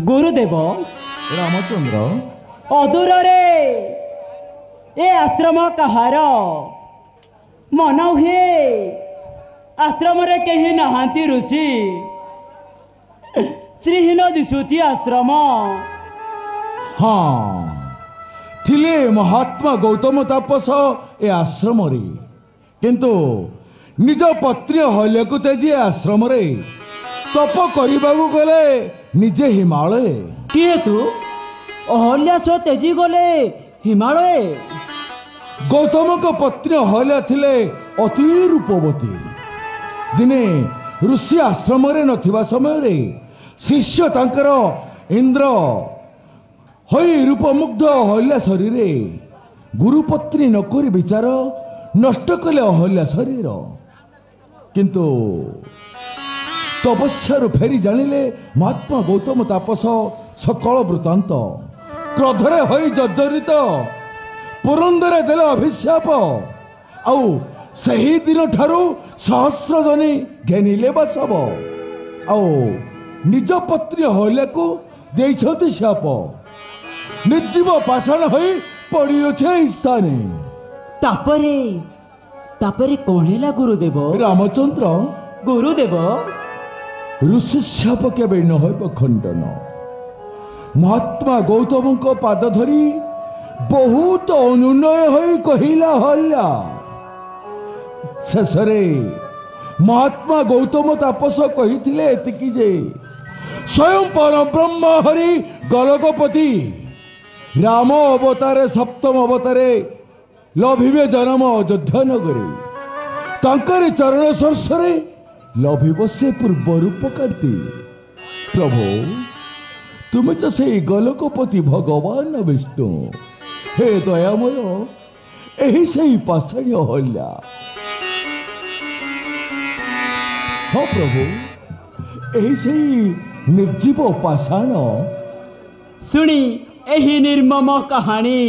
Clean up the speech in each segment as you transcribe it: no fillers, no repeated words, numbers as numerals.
गुरुदेव रामचंद्र अदूर ए आश्रम कहार मन हुए आश्रम रे कहीं नहांती ऋषि श्रीहीन दिशुची आश्रम हाँ थिले महात्मा गौतम तापस ए आश्रम रे किंतु निज पत्नी हल्य को तेजी आश्रम रे तप करबाबू गले निजे हिमालय किए तू अहल्या सो तेजी गले हिमालय गौतम को पत्नी अहल्या थिले अति रूपवती दिने ऋषि आश्रम रे नथिबा समय रे शिष्य तांकर इंद्र होई रूपमुग्ध अहल्या शरीर गुरुपत्नी नकरी विचार नष्ट कले अहल्या शरीर किंतु तपस्यारू फेरी जानिले महात्मा गौतम तापस सकल वृत्तांत क्रोधरे होई जर्जरित पुरंदरे देले अभिशाप आउ सही दिन ठारू सहस्र जनी घेनिले बसब आउ निज पत्नी हल्या को देइछति शाप निर्जीव पाषाण होई पड़ी अछि स्थाने तापरे कौन है गुरुदेव रामचंद्र गुरुदेव ऋषि शाप केबे न होइब खंडन महात्मा गौतम को पाद धरी बहुत अनुनय होई कहिला हल्ला शेषरे महात्मा गौतम तापस कहिथिले एतिकी जे स्वयं पर ब्रह्म हरि गलकपति राम अवतारे सप्तम अवतारे लभिबे जन्म अयोध्या नगरी तांकर चरण स्पर्शरे लभिब से पूर्व रूप कांति प्रभु तुम तो से गलकपति भगवान विष्णु हे दयामय एही से पाषाण हल्या हाँ प्रभु एही से निर्जीव पाषाण सुनी एही निर्मम कहानी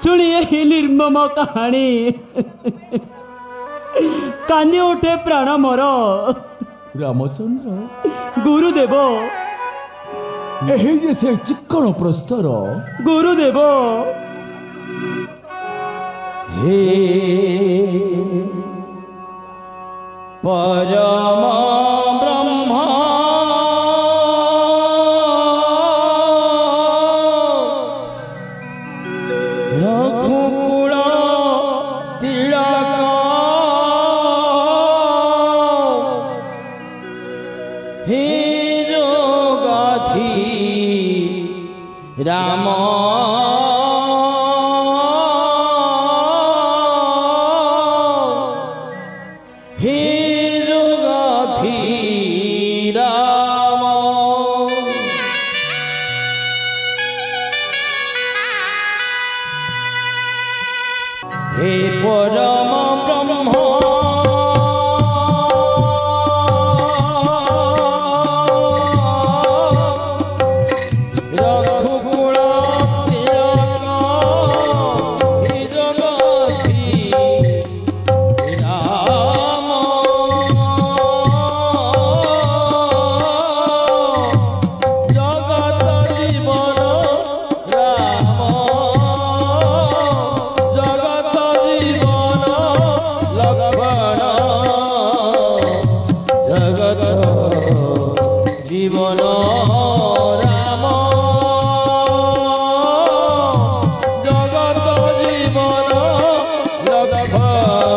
सुनिए ही निर्मम कहानी कानी उठे प्राण मोर रामचंद्र गुरुदेव एही जैसे चिक्कण प्रस्तर गुरुदेव हे परम ब्रह्म रघुकुल तिलक हे जोगाधी राम हे परम ब्रह्म रघुकुल तिलक हे जगति राम जगत जीवन राम जगत जीवन लक्ष्मण जगत जीवन राम जगत जीवन लक्ष्मण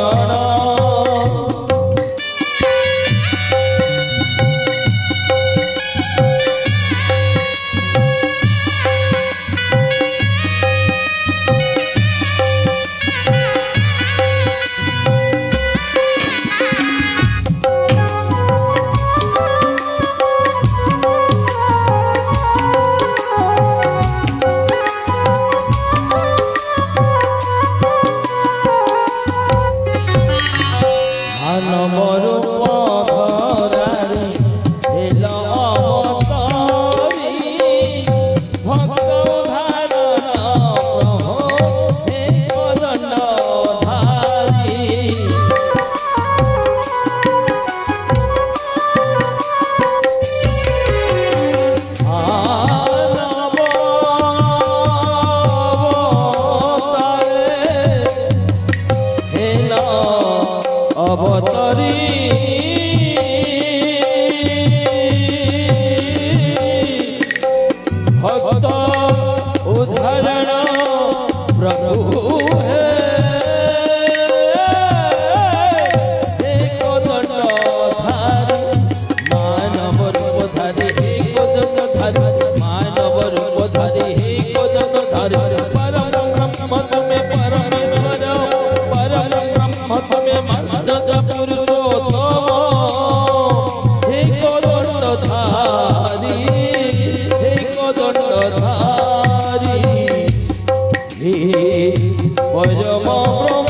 भक्त उदाहरण प्रभु है मानव रूप धारी मानव रूप धारी परम ब्रह्म तुम्हें परमेश्वर परम ब्रह्म तुम्हें मदद पुरुषोत्तम हे दंडधारी हे दंडधारी हे परम ब्रह्म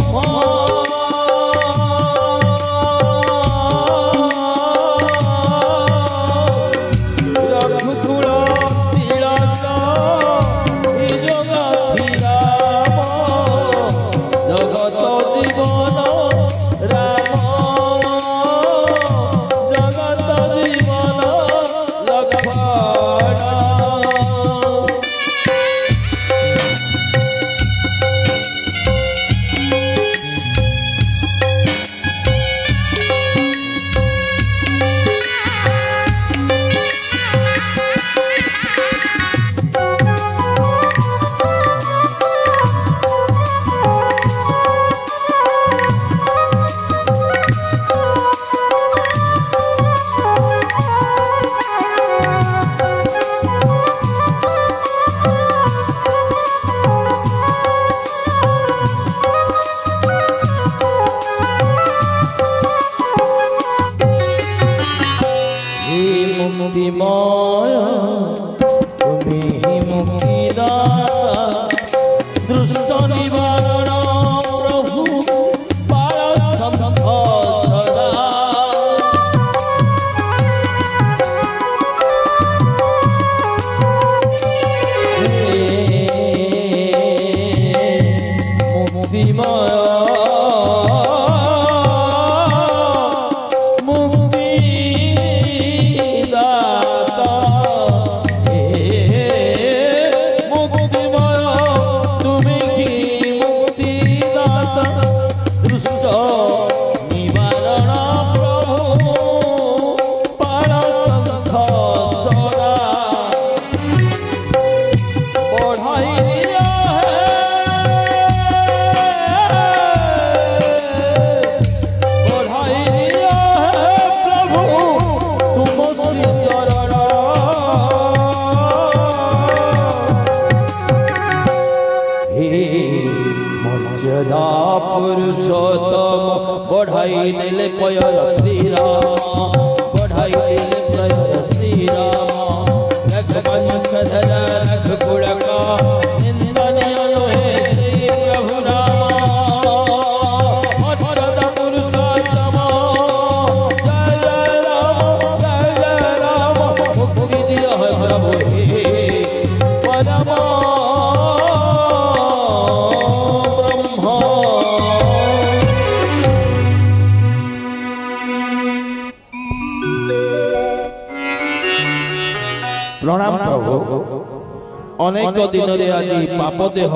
बढ़ाई दिल पय श्री राम बढ़ाई दिल पय श्री राम रख पंच धर रख गुणका निंदनीय है श्री प्रभु राम अठद पुरुषोत्तम जय राम मुक्ति दिया है प्रभु हे परम ब्रह्म प्रणाम प्रभु अनेक दिन रे आज पाप देह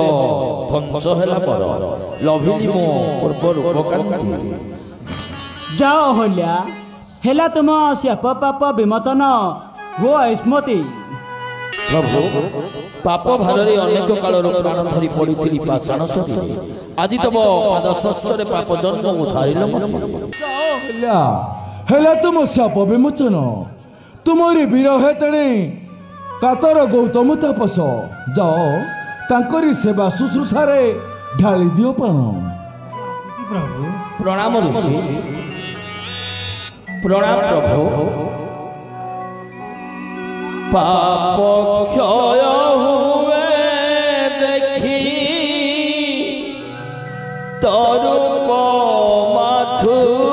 ध्वंस हैला पर लभिनी मो पूर्व रूपकांति जाओ होल्या हेला तुम शाप पाप विमोचन हो स्मृति प्रभु पाप भार रे अनेक काल प्राण धरी पड़ी पाषाण सरी आज तब पाद स्पर्शरे पाप जन्म उधारिल मते हेला हेला तुम शाप विमोचन तुमरी विरह तेणे कातर गौतम तापस जाओ तांकरी सेवा शुश्रूषारे ढाली दियो पान प्रणाम ऋषि प्रणाम प्रभु पाप क्षय हुए देखी तरूप माथुरी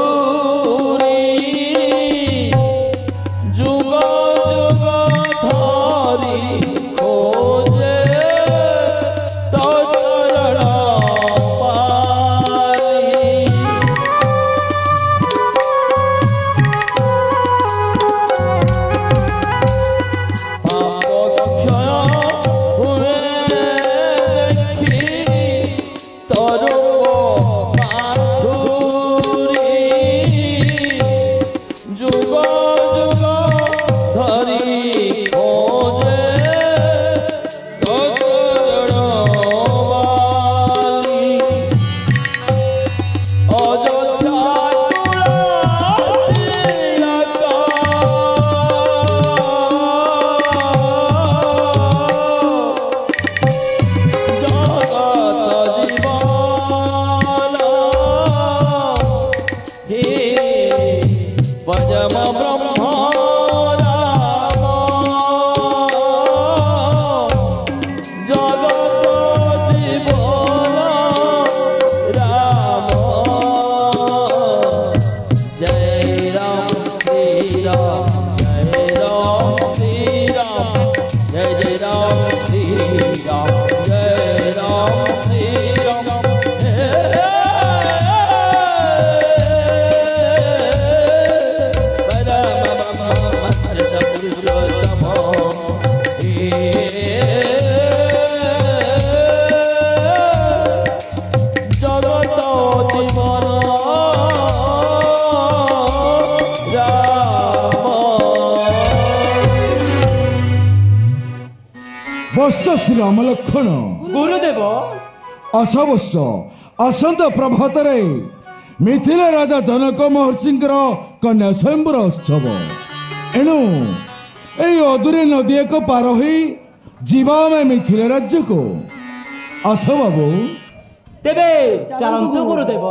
जुग जुग धरी खोजे तो चरण पाई पाप পরম ব্রহ্ম রাম জগত জীবন রাম জয় রাম শ্রী রাম জয় রাম শ্রী রাম জয় জয় রাম শ্রী রাম জয় রাম শ্রী রাম বৎস শ্রীরাম লক্ষণ গুরুদেব আশ বৎস ଆସନ୍ତା ପ୍ରଭାତରେ ମିଥିଳା ରାଜା ଜନକ ମହର୍ଷିଙ୍କର କନ୍ୟା ସ୍ୱୟଂବର ଉତ୍ସବ। ଏଣୁ ଏଇ ଅଦୂରେ ନଦୀ ଏକ ପାର ହୋଇ ଯିବା ଆମେ ମିଥିଳା ରାଜ୍ୟକୁ। ଆସ ବାବୁ। ତେବେ ଚାଲନ୍ତୁ ଗୁରୁଦେବ।